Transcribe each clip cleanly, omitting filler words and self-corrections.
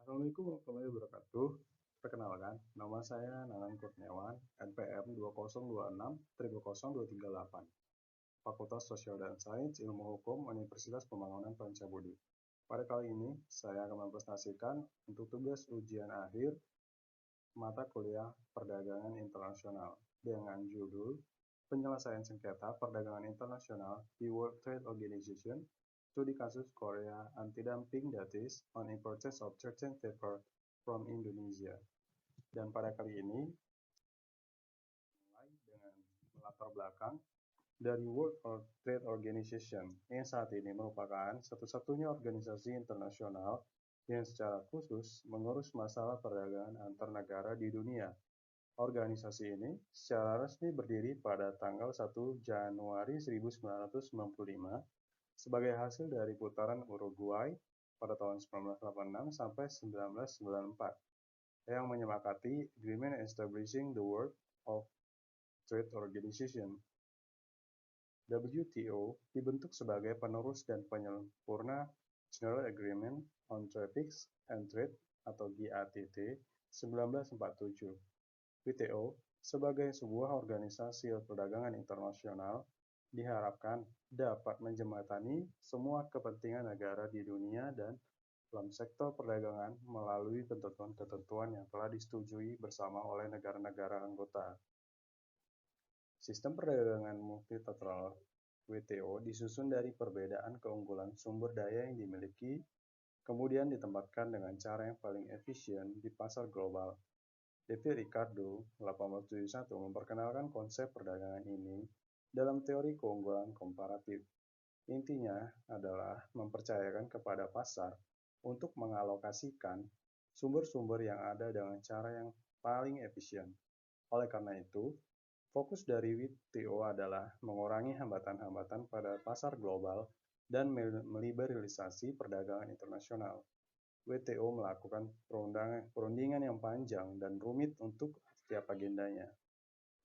Assalamualaikum warahmatullahi wabarakatuh. Perkenalkan, nama saya Nanan Kurniawan, NPM 2026-000238, Fakultas Sosial dan Sains Ilmu Hukum Universitas Pembangunan Pancabudi. Pada kali ini, saya akan mempresentasikan untuk tugas ujian akhir mata kuliah Perdagangan Internasional dengan judul Penyelesaian Sengketa Perdagangan Internasional di World Trade Organization, studi kasus Korea anti-dumping that is on imports of certain paper from Indonesia. Dan pada kali ini, mulai dengan latar belakang dari World Trade Organization yang saat ini merupakan satu-satunya organisasi internasional yang secara khusus mengurus masalah perdagangan antar negara di dunia. Organisasi ini secara resmi berdiri pada tanggal 1 Januari 1995 sebagai hasil dari putaran Uruguay pada tahun 1986 sampai 1994 yang menyepakati Agreement Establishing the World of Trade Organization. WTO dibentuk sebagai penerus dan penyempurna General Agreement on Traffics and Trade atau GATT 1947. WTO sebagai sebuah organisasi perdagangan internasional diharapkan dapat menjembatani semua kepentingan negara di dunia dan dalam sektor perdagangan melalui ketentuan-ketentuan yang telah disetujui bersama oleh negara-negara anggota. Sistem perdagangan multilateral WTO disusun dari perbedaan keunggulan sumber daya yang dimiliki, kemudian ditempatkan dengan cara yang paling efisien di pasar global. David Ricardo, 1871, memperkenalkan konsep perdagangan ini dalam teori keunggulan komparatif. Intinya adalah mempercayakan kepada pasar untuk mengalokasikan sumber-sumber yang ada dengan cara yang paling efisien. Oleh karena itu, fokus dari WTO adalah mengurangi hambatan-hambatan pada pasar global dan meliberalisasi perdagangan internasional. WTO melakukan perundingan yang panjang dan rumit untuk setiap agendanya.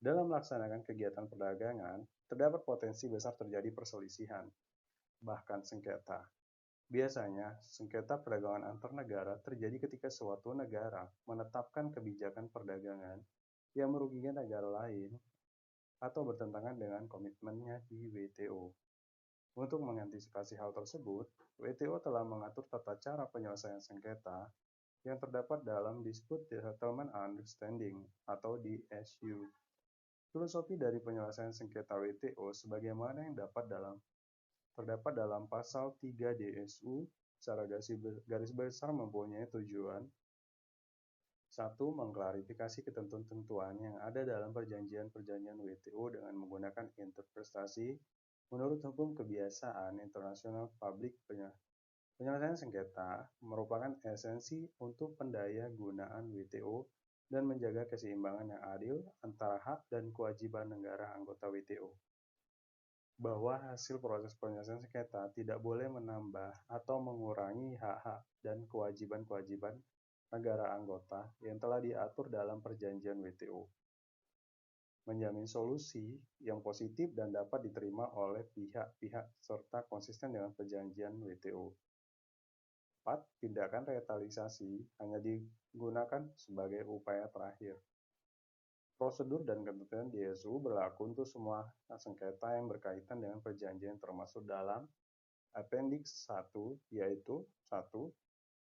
Dalam melaksanakan kegiatan perdagangan, terdapat potensi besar terjadi perselisihan, bahkan sengketa. Biasanya, sengketa perdagangan antar negara terjadi ketika suatu negara menetapkan kebijakan perdagangan yang merugikan negara lain atau bertentangan dengan komitmennya di WTO. Untuk mengantisipasi hal tersebut, WTO telah mengatur tata cara penyelesaian sengketa yang terdapat dalam Dispute Settlement Understanding atau DSU. Filosofi dari penyelesaian sengketa WTO sebagaimana yang terdapat dalam pasal 3 DSU secara garis besar mempunyai tujuan: 1. Mengklarifikasi ketentuan-ketentuan yang ada dalam perjanjian-perjanjian WTO dengan menggunakan interpretasi menurut hukum kebiasaan internasional publik. Penyelesaian sengketa merupakan esensi untuk pendaya gunaan WTO dan menjaga keseimbangan yang adil antara hak dan kewajiban negara anggota WTO. Bahwa hasil proses penyelesaian sengketa tidak boleh menambah atau mengurangi hak-hak dan kewajiban-kewajiban negara anggota yang telah diatur dalam perjanjian WTO. Menjamin solusi yang positif dan dapat diterima oleh pihak-pihak serta konsisten dengan perjanjian WTO. 4. Tindakan retaliasi hanya digunakan sebagai upaya terakhir. Prosedur dan ketentuan DSU berlaku untuk semua sengketa yang berkaitan dengan perjanjian termasuk dalam Appendix 1, yaitu 1.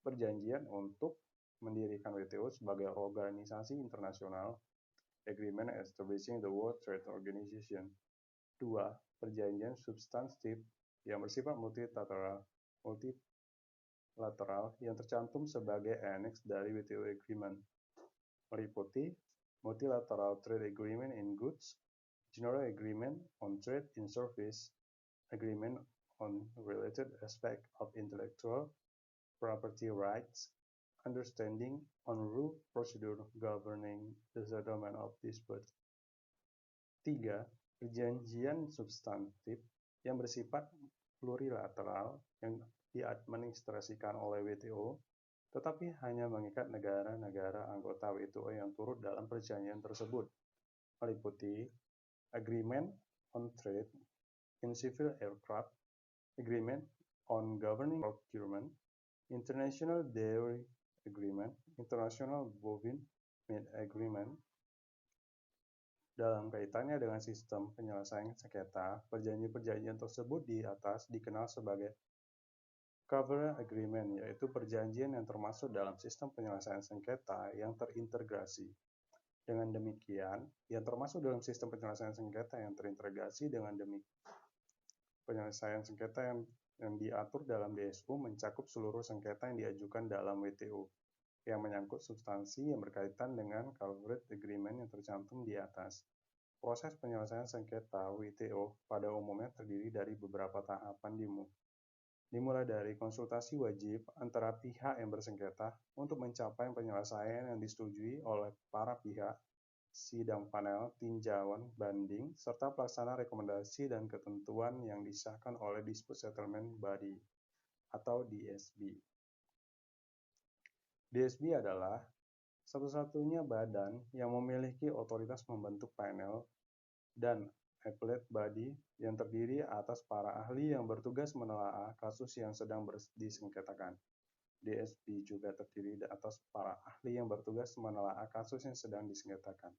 Perjanjian untuk mendirikan WTO sebagai organisasi internasional, Agreement Establishing the World Trade Organization. 2. Perjanjian substantif yang bersifat multilateral yang tercantum sebagai annex dari WTO Agreement, meliputi Multilateral Trade Agreement in Goods, General Agreement on Trade in Service, Agreement on Related Aspects of Intellectual Property Rights, Understanding on Rule Procedure Governing the Settlement of Disputes. 3. Perjanjian substantif yang bersifat plurilateral yang diadministrasikan oleh WTO, tetapi hanya mengikat negara-negara anggota WTO yang turut dalam perjanjian tersebut, meliputi Agreement on Trade in Civil Aircraft, Agreement on Governing Procurement, International Dairy Agreement, International Bovine Meat Agreement. Dalam kaitannya dengan sistem penyelesaian sengketa, perjanjian-perjanjian tersebut di atas dikenal sebagai Covenant Agreement, yaitu perjanjian yang termasuk dalam sistem penyelesaian sengketa yang terintegrasi. Dengan demikian, yang termasuk dalam sistem penyelesaian sengketa yang terintegrasi dengan penyelesaian sengketa yang diatur dalam DSU mencakup seluruh sengketa yang diajukan dalam WTO, yang menyangkut substansi yang berkaitan dengan Covenant Agreement yang tercantum di atas. Proses penyelesaian sengketa WTO pada umumnya terdiri dari beberapa tahapan dimulai dari konsultasi wajib antara pihak yang bersengketa untuk mencapai penyelesaian yang disetujui oleh para pihak, sidang panel, tinjauan banding, serta pelaksanaan rekomendasi dan ketentuan yang disahkan oleh Dispute Settlement Body atau DSB. DSB adalah satu-satunya badan yang memiliki otoritas membentuk panel dan appellate body yang terdiri atas para ahli yang bertugas menelaah kasus yang sedang disengketakan. DSB juga terdiri atas para ahli yang bertugas menelaah kasus yang sedang disengketakan.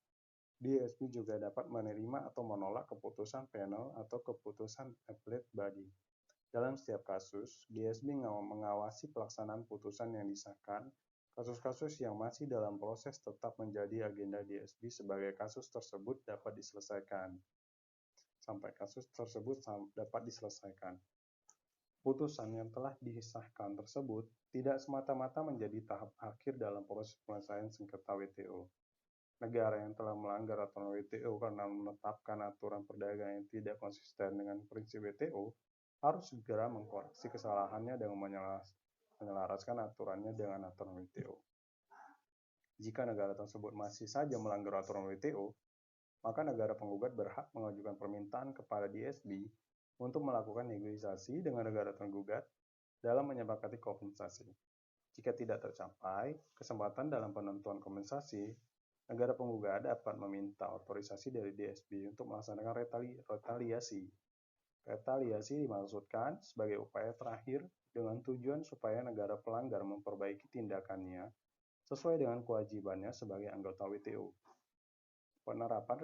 DSB juga dapat menerima atau menolak keputusan panel atau keputusan appellate body. Dalam setiap kasus, DSB mengawasi pelaksanaan putusan yang disahkan. Kasus-kasus yang masih dalam proses tetap menjadi agenda DSB sebagai kasus tersebut dapat diselesaikan. Sampai kasus tersebut dapat diselesaikan. Putusan yang telah disahkan tersebut tidak semata-mata menjadi tahap akhir dalam proses penyelesaian sengketa WTO. Negara yang telah melanggar aturan WTO karena menetapkan aturan perdagangan yang tidak konsisten dengan prinsip WTO harus segera mengkoreksi kesalahannya dengan menyelaraskan aturannya dengan aturan WTO. Jika negara tersebut masih saja melanggar aturan WTO, maka negara penggugat berhak mengajukan permintaan kepada DSB untuk melakukan negosiasi dengan negara tergugat dalam menyepakati kompensasi. Jika tidak tercapai kesempatan dalam penentuan kompensasi, negara penggugat dapat meminta otorisasi dari DSB untuk melaksanakan retaliasi. Retaliasi dimaksudkan sebagai upaya terakhir dengan tujuan supaya negara pelanggar memperbaiki tindakannya sesuai dengan kewajibannya sebagai anggota WTO. Penerapan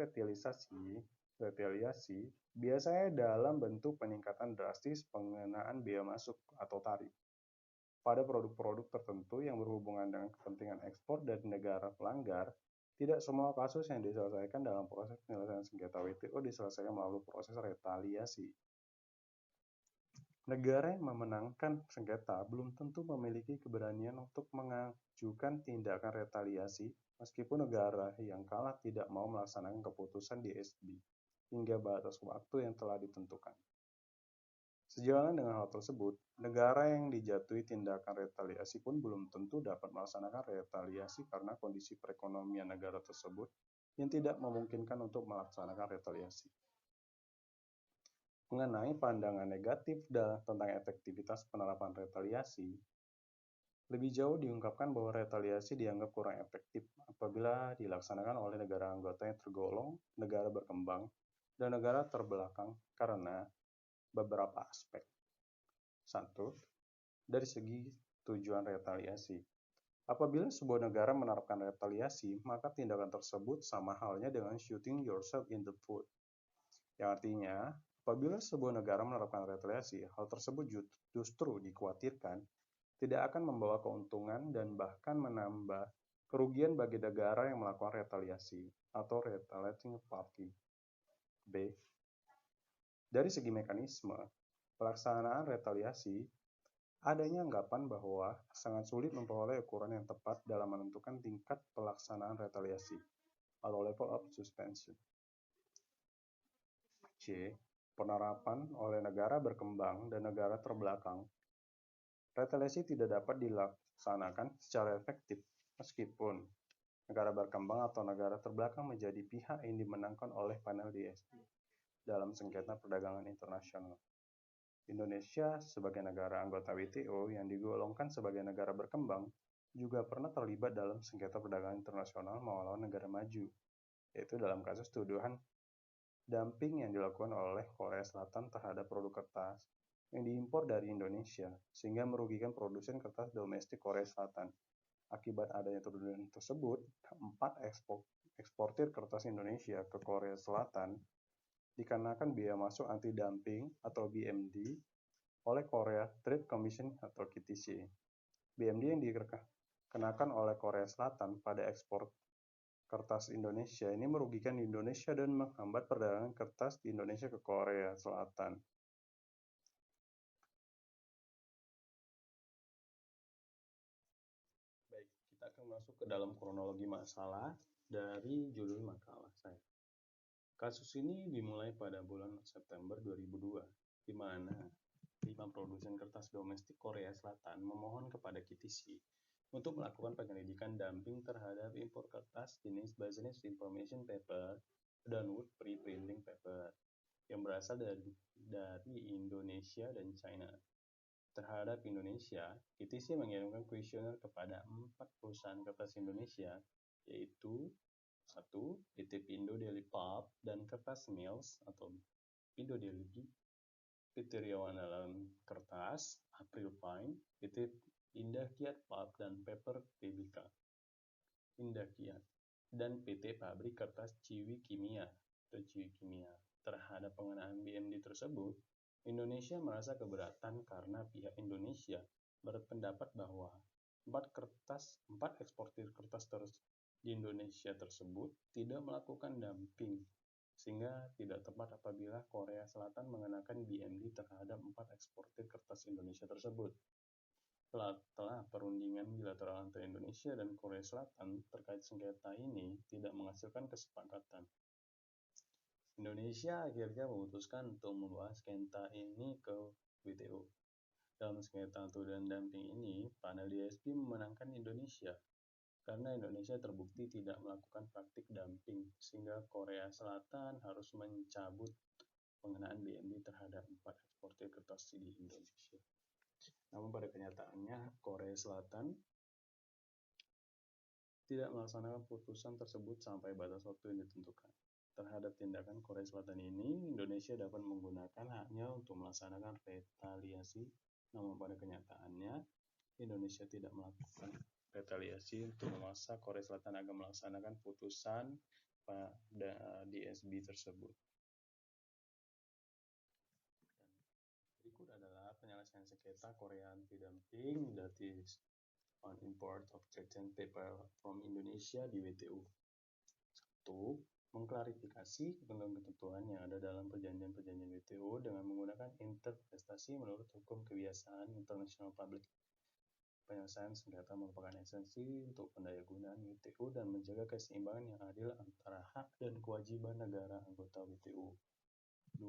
retaliasi biasanya dalam bentuk peningkatan drastis pengenaan bea masuk atau tarif pada produk-produk tertentu yang berhubungan dengan kepentingan ekspor dari negara pelanggar. Tidak semua kasus yang diselesaikan dalam proses penyelesaian sengketa WTO diselesaikan melalui proses retaliasi. Negara yang memenangkan sengketa belum tentu memiliki keberanian untuk mengajukan tindakan retaliasi meskipun negara yang kalah tidak mau melaksanakan keputusan DSB hingga batas waktu yang telah ditentukan. Sejalan dengan hal tersebut, negara yang dijatuhi tindakan retaliasi pun belum tentu dapat melaksanakan retaliasi karena kondisi perekonomian negara tersebut yang tidak memungkinkan untuk melaksanakan retaliasi. Mengenai pandangan negatif tentang efektivitas penerapan retaliasi, lebih jauh diungkapkan bahwa retaliasi dianggap kurang efektif apabila dilaksanakan oleh negara anggota yang tergolong negara berkembang dan negara terbelakang karena beberapa aspek. 1. Dari segi tujuan retaliasi. Apabila sebuah negara menerapkan retaliasi, maka tindakan tersebut sama halnya dengan shooting yourself in the foot. Yang artinya, apabila sebuah negara menerapkan retaliasi, hal tersebut justru dikhawatirkan tidak akan membawa keuntungan dan bahkan menambah kerugian bagi negara yang melakukan retaliasi atau retaliating party. B. Dari segi mekanisme pelaksanaan retaliasi, adanya anggapan bahwa sangat sulit memperoleh ukuran yang tepat dalam menentukan tingkat pelaksanaan retaliasi atau level of suspension. C. Penerapan oleh negara berkembang dan negara terbelakang. Retaliasi tidak dapat dilaksanakan secara efektif meskipun negara berkembang atau negara terbelakang menjadi pihak yang dimenangkan oleh panel DSB dalam sengketa perdagangan internasional. Indonesia sebagai negara anggota WTO yang digolongkan sebagai negara berkembang juga pernah terlibat dalam sengketa perdagangan internasional melawan negara maju, yaitu dalam kasus tuduhan dumping yang dilakukan oleh Korea Selatan terhadap produk kertas yang diimpor dari Indonesia, sehingga merugikan produsen kertas domestik Korea Selatan. Akibat adanya turunan tersebut, 4 eksportir kertas Indonesia ke Korea Selatan dikenakan biaya masuk anti-dumping atau BMD oleh Korea Trade Commission atau KTC. BMD yang dikenakan oleh Korea Selatan pada ekspor kertas Indonesia ini merugikan Indonesia dan menghambat perdagangan kertas di Indonesia ke Korea Selatan. Baik, kita akan masuk ke dalam kronologi masalah dari judul makalah saya. Kasus ini dimulai pada bulan September 2002, di mana 5 produsen kertas domestik Korea Selatan memohon kepada KTC untuk melakukan penyelidikan dumping terhadap impor kertas jenis Business Information Paper dan Wood Pre-printing Paper yang berasal dari Indonesia dan China. Terhadap Indonesia, KTC mengirimkan kuesioner kepada 4 perusahaan kertas Indonesia, yaitu 1. PT Pindo Daily Pulp dan Kertas Mills atau Pindo Daily, PT Riawan Dalam Kertas, April Pine, PT Indah Kiat Pulp dan Paper Tbk, Indah Kiat, dan PT Pabrik Kertas Ciwi Kimia atau Ciwi Kimia. Terhadap pengenaan BMD tersebut, Indonesia merasa keberatan karena pihak Indonesia berpendapat bahwa 4 eksportir kertas di Indonesia tersebut tidak melakukan dumping, sehingga tidak tepat apabila Korea Selatan mengenakan BMD terhadap 4 eksportir kertas Indonesia tersebut. Setelah perundingan bilateral antara Indonesia dan Korea Selatan terkait sengketa ini tidak menghasilkan kesepakatan, Indonesia akhirnya memutuskan untuk membawa sengketa ini ke WTO. Dalam sengketa tuduhan dumping ini, panel DSP memenangkan Indonesia karena Indonesia terbukti tidak melakukan praktik dumping, sehingga Korea Selatan harus mencabut pengenaan BMD terhadap 4 eksportir kertas di Indonesia. Namun pada kenyataannya, Korea Selatan tidak melaksanakan putusan tersebut sampai batas waktu yang ditentukan. Terhadap tindakan Korea Selatan ini, Indonesia dapat menggunakan haknya untuk melaksanakan retaliasi, namun pada kenyataannya, Indonesia tidak melakukan retaliasi untuk memaksa Korea Selatan agar melaksanakan putusan pada DSB tersebut. Berikut adalah penyelesaian sengketa Korea anti-dumping, that is on import of certain paper from Indonesia di WTO. 1. Mengklarifikasi ketentuan-ketentuan yang ada dalam perjanjian-perjanjian WTO dengan menggunakan interpretasi menurut hukum kebiasaan International Public. Penyelesaian sengketa merupakan esensi untuk pendayagunaan WTO dan menjaga keseimbangan yang adil antara hak dan kewajiban negara anggota WTO. 2.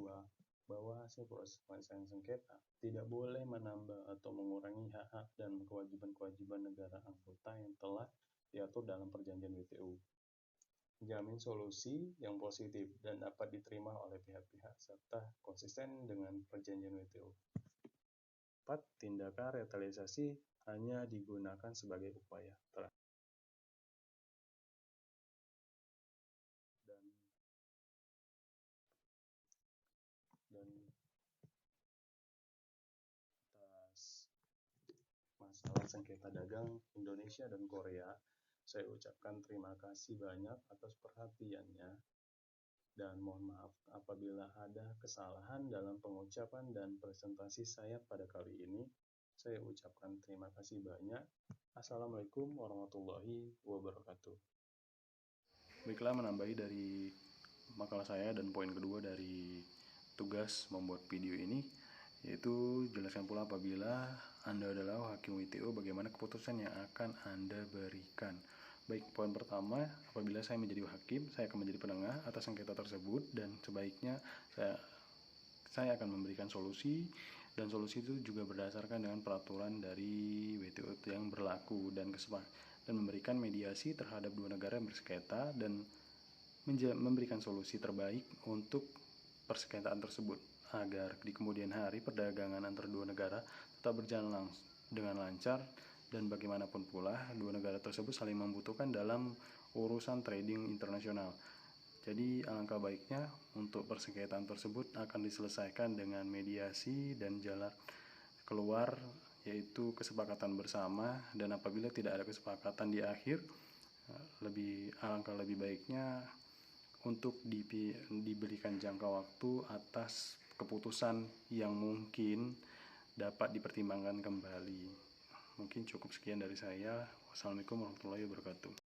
Bahwa hasil proses penyelesaian sengketa tidak boleh menambah atau mengurangi hak-hak dan kewajiban-kewajiban negara anggota yang telah diatur dalam perjanjian WTO. Menjamin solusi yang positif dan dapat diterima oleh pihak-pihak serta konsisten dengan perjanjian WTO. 4. Tindakan retaliasi hanya digunakan sebagai upaya terakhir dan atas masalah sengketa dagang Indonesia dan Korea, saya ucapkan terima kasih banyak atas perhatiannya dan mohon maaf apabila ada kesalahan dalam pengucapan dan presentasi saya pada kali ini. Saya ucapkan terima kasih banyak. Assalamualaikum warahmatullahi wabarakatuh. Baiklah, menambahi dari makalah saya dan poin kedua dari tugas membuat video ini, yaitu jelaskan pula apabila Anda adalah hakim WTO bagaimana keputusan yang akan Anda berikan. Baik, poin pertama, apabila saya menjadi hakim, saya akan menjadi penengah atas sengketa tersebut dan sebaiknya saya akan memberikan solusi, dan solusi itu juga berdasarkan dengan peraturan dari WTO yang berlaku dan memberikan mediasi terhadap dua negara yang bersengketa dan memberikan solusi terbaik untuk persengketaan tersebut agar di kemudian hari perdagangan antara dua negara tetap berjalan dengan lancar, dan bagaimanapun pula dua negara tersebut saling membutuhkan dalam urusan trading internasional. Jadi alangkah baiknya untuk persengketaan tersebut akan diselesaikan dengan mediasi dan jalan keluar yaitu kesepakatan bersama, dan apabila tidak ada kesepakatan di akhir, alangkah lebih baiknya untuk diberikan jangka waktu atas keputusan yang mungkin dapat dipertimbangkan kembali. Mungkin cukup sekian dari saya. Wassalamualaikum warahmatullahi wabarakatuh.